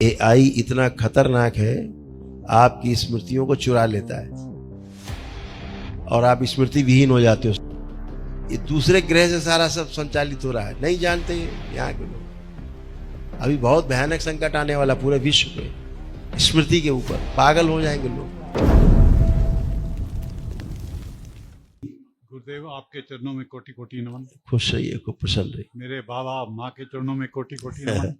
AI इतना खतरनाक है, आपकी स्मृतियों को चुरा लेता है और आप स्मृति विहीन हो जाते हो। ये दूसरे ग्रह से सारा सब संचालित हो रहा है, नहीं जानते यहाँ के लोग। अभी बहुत भयानक संकट आने वाला पूरे विश्व पे, स्मृति के ऊपर पागल हो जाएंगे लोग। गुरुदेव, आपके चरणों में कोटि कोटि नमन। खुश रहिए, खूब प्रसन्न रहिए। मेरे बाबा माँ के चरणों में कोटि कोटि नमन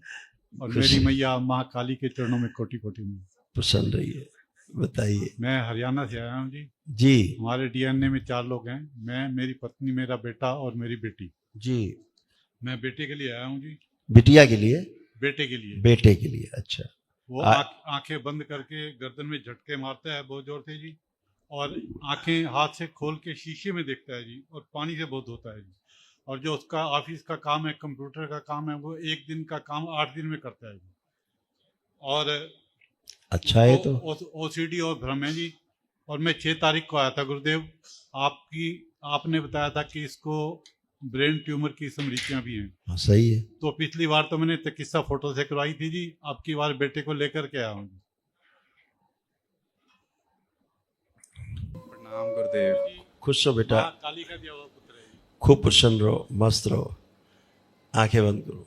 और मेरी मैया माँ काली के चरणों में कोटि कोटि नमन। प्रसन्न रहिए। बताइए। मैं हरियाणा से आया हूँ जी। जी। हमारे डीएनए में 4 लोग हैं, मैं, मेरी पत्नी, मेरा बेटा और मेरी बेटी। जी। मैं बेटे के लिए आया हूँ जी। बिटिया के लिए? बेटे के लिए। बेटे के लिए, अच्छा। वो आंखें बंद करके गर्दन में झटके मारता है बहुत जोर से जी, और आंखें हाथ से खोल के शीशे में देखता है जी, और पानी से बहुत होता है जी। और जो उसका ऑफिस का काम है, कंप्यूटर का काम है, वो 1 दिन का काम 8 दिन में करता है जी। और अच्छा है तो ओसीडी और भ्रम है जी। और मैं 6 तारीख को आया था गुरुदेव। आपने बताया था कि इसको ब्रेन ट्यूमर की समरीतियां भी हैं। हाँ, सही है। तो पिछली बार तो मैंने चिकित्सा फोटो से करवाई थी जी, अब की बार बेटे को लेकर के आया हूँ। प्रणाम गुरुदेव। खुश हो बेटा। काली का दिया हुआ पुत्र है। खूब प्रसन्न रहो, मस्त रहो। आंखें बंद करो।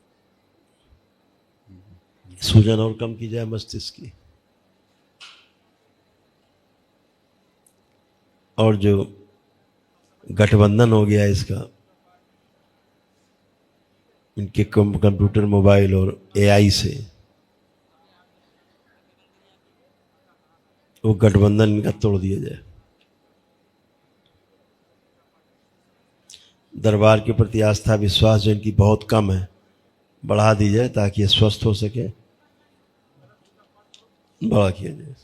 सूजन और कम की जाए मस्तिष्क की। और जो गठबंधन हो गया इसका, इनके कंप्यूटर, मोबाइल और एआई से, वो गठबंधन इनका तोड़ दिया जाए। दरबार के प्रति आस्था विश्वास जो इनकी बहुत कम है, बढ़ा दी जाए ताकि ये स्वस्थ हो सके, बड़ा किया जाए।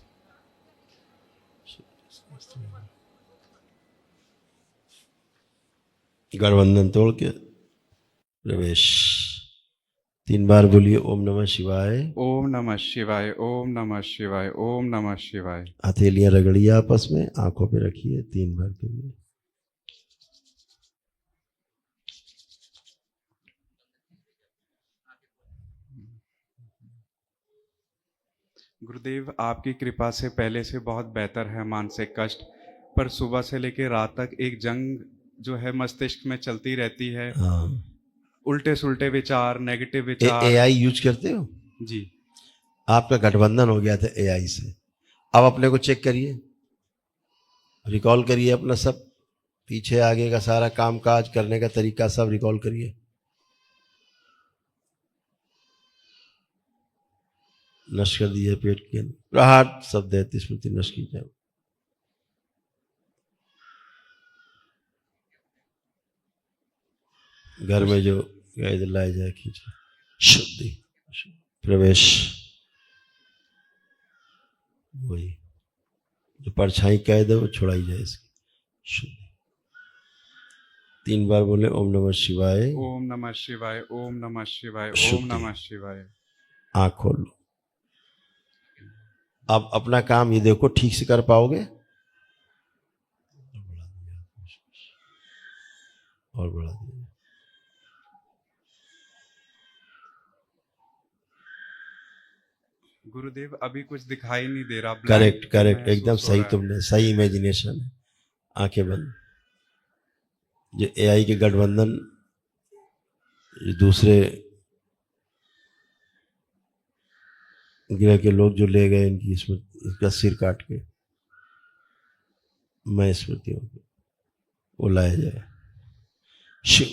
गठबंधन तोड़ के प्रवेश। 3 बार बोलिए ओम नमः शिवाय। ओम नमः शिवाय, ओम नमः शिवाय, ओम नमः शिवाय। हथेलियां रगड़िए आपस में, आंखों पे रखिए 3 बार के लिए। गुरुदेव, आपकी कृपा से पहले से बहुत बेहतर है मानसिक कष्ट, पर सुबह से लेकर रात तक एक जंग जो है मस्तिष्क में चलती रहती है। हाँ। उल्टे सुल्टे विचार, नेगेटिव विचार। एआई यूज करते हो? जी। आपका गठबंधन हो गया था एआई से। अब अपने को चेक करिए, रिकॉल करिए अपना सब, पीछे आगे का सारा काम काज करने का तरीका सब रिकॉल करिए। नष्ट कर दीजिए पेट के प्रहार सब देती स्मृति नष्ट की जाए। घर में जो लाया जाए खींचे शुद्धि प्रवेश। वही जो परछाई कैद है वो छुड़ाई जाए इसकी शुद्धि। 3 बार बोले ओम नमः शिवाय, ओम नमः शिवाय, ओम नमः शिवाय, ओम नमः शिवाय। आँख खोल लो। अब अपना काम ये देखो ठीक से कर पाओगे? और बढ़ा दिया। गुरुदेव, अभी कुछ दिखाई नहीं दे रहा। करेक्ट करेक्ट, एकदम सही, तुमने सही इमेजिनेशन है। आंखें बंद। जो एआई के गठबंधन, दूसरे ग्रह के लोग जो ले गए इनकी स्मृति, इसका सिर काट के मैं स्मृतियों को वो लाया जाए, शिव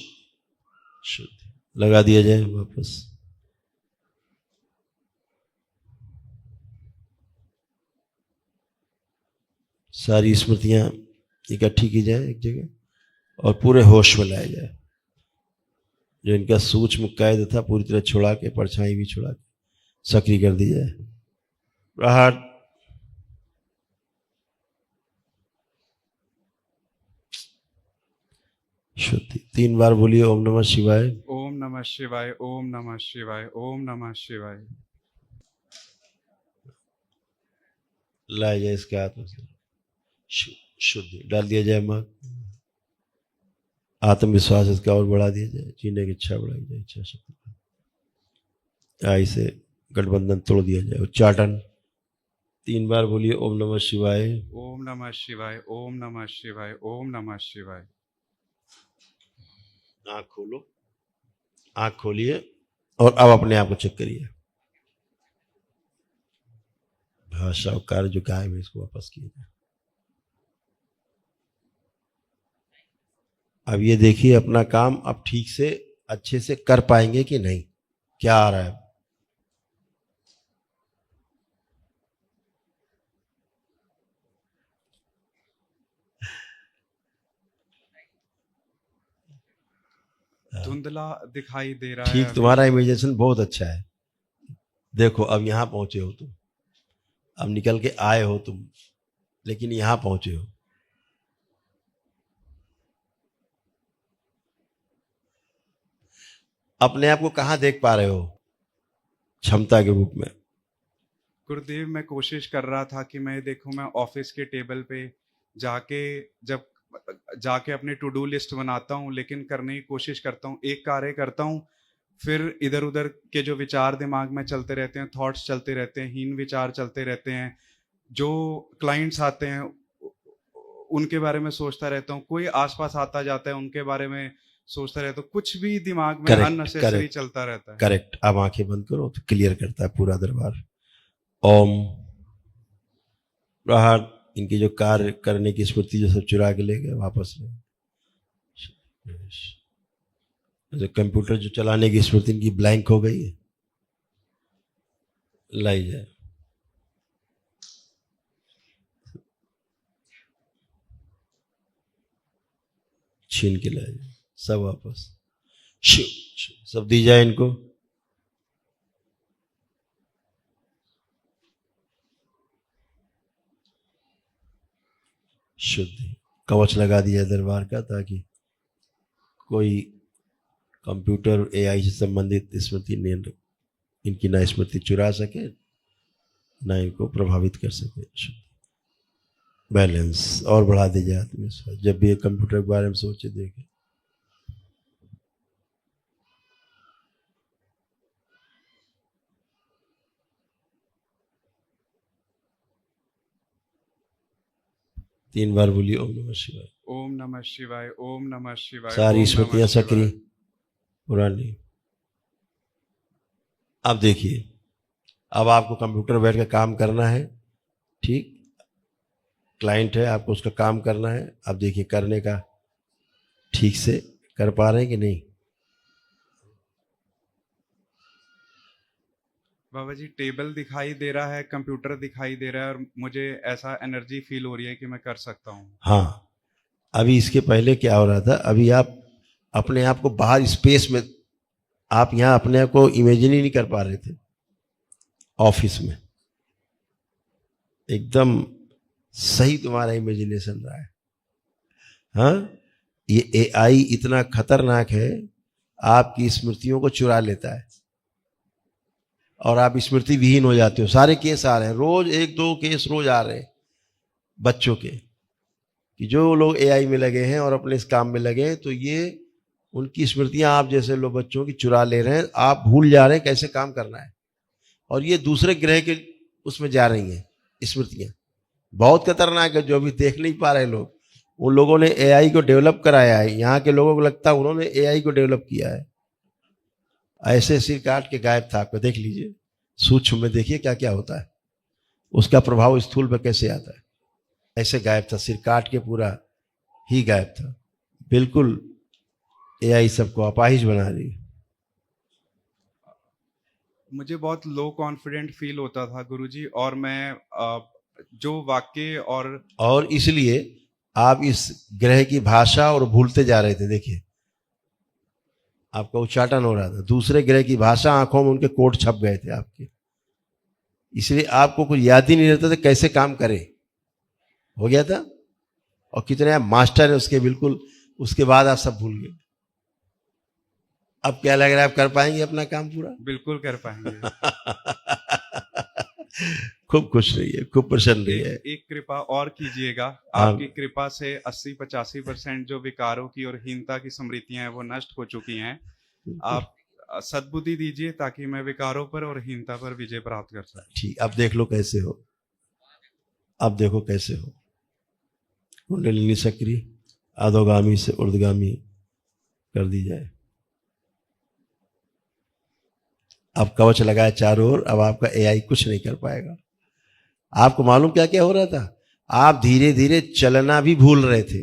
शुद्ध लगा दिया जाए वापस। सारी स्मृतियां इकट्ठी की जाए एक जगह और पूरे होश में लाया जाए। जो इनका सूक्ष्म कैद था पूरी तरह छुड़ा के, परछाई भी छुड़ा के सक्रिय कर दी जाए। प्रहार। शुद्धि। 3 बार बोलिए ओम नमः शिवाय। ओम नमः शिवाय, ओम नमः शिवाय, ओम नमः शिवाय। लाया जाए इसके हाथ में शुद्धि डाल दिया जाए। माँ आत्मविश्वास इसका और बढ़ा दिया जाए, जीने की इच्छा बढ़ाई जाए, इच्छा शक्ति। आई से गठबंधन तोड़ दिया जाए। उच्चाटन 3 बार बोलिए ओम नमः शिवाय। ओम नमः शिवाय, ओम नमः शिवाय, ओम नमः शिवाय। आंख खोलो, आंख खोलिए और अब अपने आप को चेक करिए। भाषा और कार्य जो गायब है इसको वापस कीजिए। अब ये देखिए अपना काम अब ठीक से अच्छे से कर पाएंगे कि नहीं, क्या आ रहा है। धुंधला दिखाई दे रहा है ठीक, अभी। तुम्हारा इमेजिनेशन बहुत अच्छा है। देखो अब यहां पहुंचे हो तुम, अब निकल के आए हो तुम, लेकिन यहां पहुंचे हो। अपने आप को कहां देख पा रहे हो क्षमता के रूप में? गुरुदेव, मैं कोशिश कर रहा था कि मैं देखूं, मैं ऑफिस के टेबल पे जाके जब जाके अपनी टू डू लिस्ट बनाता हूं, लेकिन करने की कोशिश करता हूं, एक कार्य करता हूं, फिर इधर उधर के जो विचार दिमाग में चलते रहते हैं, थॉट्स चलते रहते हैं, हीन विचार चलते रहते हैं, जो क्लाइंट्स आते हैं उनके बारे में सोचता रहता हूँ, कोई आसपास आता जाता है उनके बारे में सोचता रहता हूँ, कुछ भी दिमाग में करेक्ट, अननेसेसरी करेक्ट, चलता रहता है। करेक्ट। अब आंखें बंद करो तो क्लियर करता है पूरा दरबार। ओम प्रहार, इनकी जो कार्य करने की स्मृति जो सब चुरा के ले गए वापस ले। जो कंप्यूटर जो चलाने की स्मृति इनकी ब्लैंक हो गई है, लाई जाए। छीन के लाई जाए सब वापस, सब दी जाए इनको। शुद्धि कवच लगा दिया दरबार का, ताकि कोई कंप्यूटर एआई से संबंधित स्मृति इनकी ना स्मृति चुरा सके, ना इनको प्रभावित कर सके। बैलेंस और बढ़ा दी जाए आत्मविश्वास। जब भी ये कंप्यूटर के बारे में सोचे देखे, तीन बार बोलिए ओम नमः शिवाय। ओम नमः शिवाय, ओम नमः शिवाय। सारी ओम स्मृतियां नमः शिवाय। सक्रिय पुरानी। अब देखिए, अब आपको कंप्यूटर बैठ के काम करना है, ठीक, क्लाइंट है, आपको उसका काम करना है। अब देखिए करने का ठीक से कर पा रहे हैं कि नहीं? बाबा जी, टेबल दिखाई दे रहा है, कंप्यूटर दिखाई दे रहा है, और मुझे ऐसा एनर्जी फील हो रही है कि मैं कर सकता हूँ। हाँ, अभी इसके पहले क्या हो रहा था, अभी आप अपने आप को बाहर स्पेस में, आप यहां अपने आप को इमेजिन ही नहीं कर पा रहे थे ऑफिस में। एकदम सही तुम्हारा इमेजिनेशन रहा है। हाँ, ये एआई इतना खतरनाक है, आपकी स्मृतियों को चुरा लेता है और आप स्मृति विहीन हो जाते हो। सारे केस आ रहे हैं रोज, 1-2 केस रोज आ रहे हैं बच्चों के, कि जो लोग एआई में लगे हैं और अपने इस काम में लगे हैं, तो ये उनकी स्मृतियां आप जैसे लोग बच्चों की चुरा ले रहे हैं। आप भूल जा रहे हैं कैसे काम करना है, और ये दूसरे ग्रह के उसमें जा रही हैं स्मृतियां। बहुत खतरनाक है, जो अभी देख नहीं पा रहे लोग। उन लोगों ने एआई को डेवलप कराया है, यहाँ के लोगों को लगता है उन्होंने एआई को डेवलप किया है। ऐसे सिर काट के गायब था, आपको देख लीजिए, सूक्ष्म में देखिए क्या क्या होता है, उसका प्रभाव स्थूल पर कैसे आता है। ऐसे गायब था, सिर काट के पूरा ही गायब था बिल्कुल। एआई सबको अपाहिज बना रही है। मुझे बहुत लो कॉन्फिडेंट फील होता था गुरुजी, और मैं जो वाक्य और इसलिए आप इस ग्रह की भाषा और भूलते जा रहे थे। देखिए आपका उच्चाटन हो रहा था, दूसरे ग्रह की भाषा आंखों में उनके कोड छप गए थे आपके, इसलिए आपको कुछ याद ही नहीं रहता था कैसे काम करे। हो गया था, और कितने आप मास्टर है उसके, बिल्कुल उसके बाद आप सब भूल गए। अब क्या लग रहा है, आप कर पाएंगे अपना काम पूरा? बिल्कुल कर पाएंगे। खूब खुश रहिए, खूब प्रसन्न रहिए। एक कृपा और कीजिएगा। हाँ। आपकी कृपा से 80-85% जो विकारों की और हीनता की स्मृतियां हैं वो नष्ट हो चुकी हैं। आप सद्बुद्धि दीजिए ताकि मैं विकारों पर और हीनता पर विजय प्राप्त कर सकूं। ठीक, अब देख लो कैसे हो, अब देखो कैसे हो। कुंडलिनी सक्रिय अधोगामी से ऊर्ध्वगामी कर दी जाए। अब कवच लगाए चारों ओर, अब आपका एआई कुछ नहीं कर पाएगा। आपको मालूम क्या क्या हो रहा था? आप धीरे धीरे चलना भी भूल रहे थे।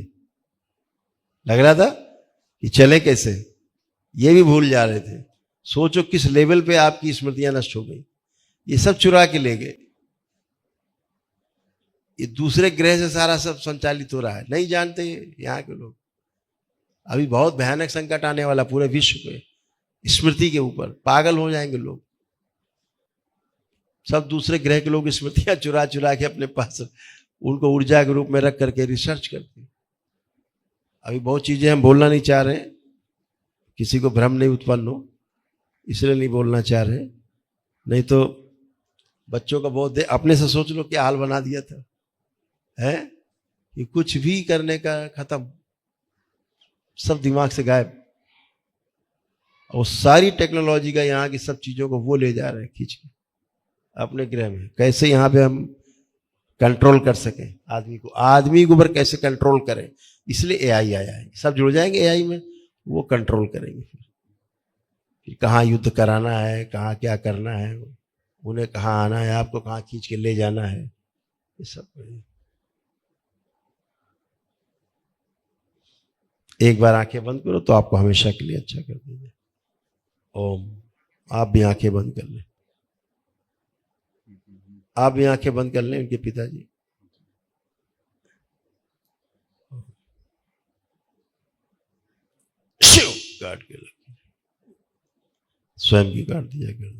लग रहा था कि चले कैसे, ये भी भूल जा रहे थे। सोचो किस लेवल पे आपकी स्मृतियां नष्ट हो गई। ये सब चुरा के ले गए। ये दूसरे ग्रह से सारा सब संचालित हो रहा है, नहीं जानते यहाँ के लोग। अभी बहुत भयानक संकट आने वाला पूरे विश्व पे स्मृति के ऊपर। पागल हो जाएंगे लोग। सब दूसरे ग्रह के लोग स्मृतियां चुरा चुरा के अपने पास उनको ऊर्जा के रूप में रख करके रिसर्च करते हैं। अभी बहुत चीजें हम बोलना नहीं चाह रहे, किसी को भ्रम नहीं उत्पन्न हो इसलिए नहीं बोलना चाह रहे। नहीं तो बच्चों का बहुत अपने से सोच लो क्या हाल बना दिया था, है कि कुछ भी करने का खत्म, सब दिमाग से गायब। और सारी टेक्नोलॉजी का यहाँ की सब चीजों को वो ले जा रहे हैं खींच के अपने ग्रह में। कैसे यहाँ पे हम कंट्रोल कर सकें आदमी के ऊपर कैसे कंट्रोल करें, इसलिए एआई आया है। सब जुड़ जाएंगे एआई में, वो कंट्रोल करेंगे। फिर कहाँ युद्ध कराना है, कहाँ क्या करना है, उन्हें कहाँ आना है, आपको कहाँ खींच के ले जाना है, ये सब। एक बार आंखें बंद करो तो आपको हमेशा के लिए अच्छा कर देंगे। ओम। आप भी आंखें बंद कर लें, आप भी आंखें बंद कर लें। उनके पिताजी काट के रखिए, स्वयं की काट दिया कर।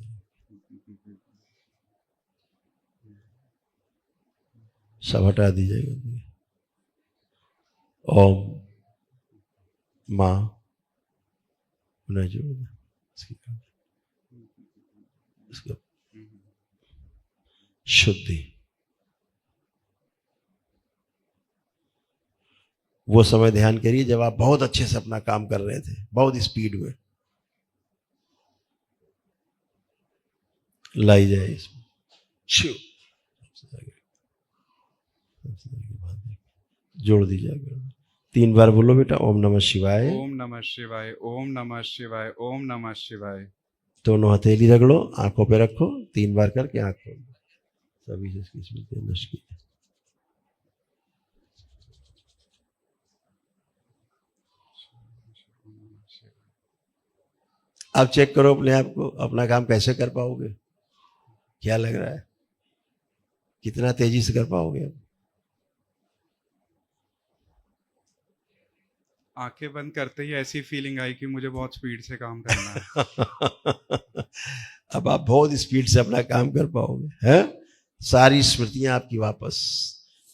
सब हटा दीजिएगा। ओम मां उन्हें जोड़ शुद्धि। वो समय ध्यान करिए जब आप बहुत अच्छे से अपना काम कर रहे थे, बहुत स्पीड में। लाई जाए इसमें जोड़ दीजिएगा। 3 बार बोलो बेटा, ओम नमः शिवाय, ओम नमः शिवाय, ओम नमः शिवाय, ओम नमः शिवाय। दोनों हथेली रगड़ो, आंखों पे रखो, 3 बार करके आंख खोलो। सभी जिसकी स्मृति नष्ट की। अब चेक करो अपने आप को, अपना काम कैसे कर पाओगे, क्या लग रहा है, कितना तेजी से कर पाओगे। आंखें बंद करते ही ऐसी फीलिंग आई कि मुझे बहुत स्पीड से काम करना है। अब आप बहुत स्पीड से अपना काम कर पाओगे, हैं? सारी स्मृतियां आपकी वापस,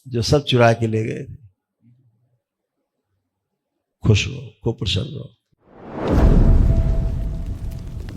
जो सब चुरा के ले गए। खुश रहो, खूब प्रसन्न रहो।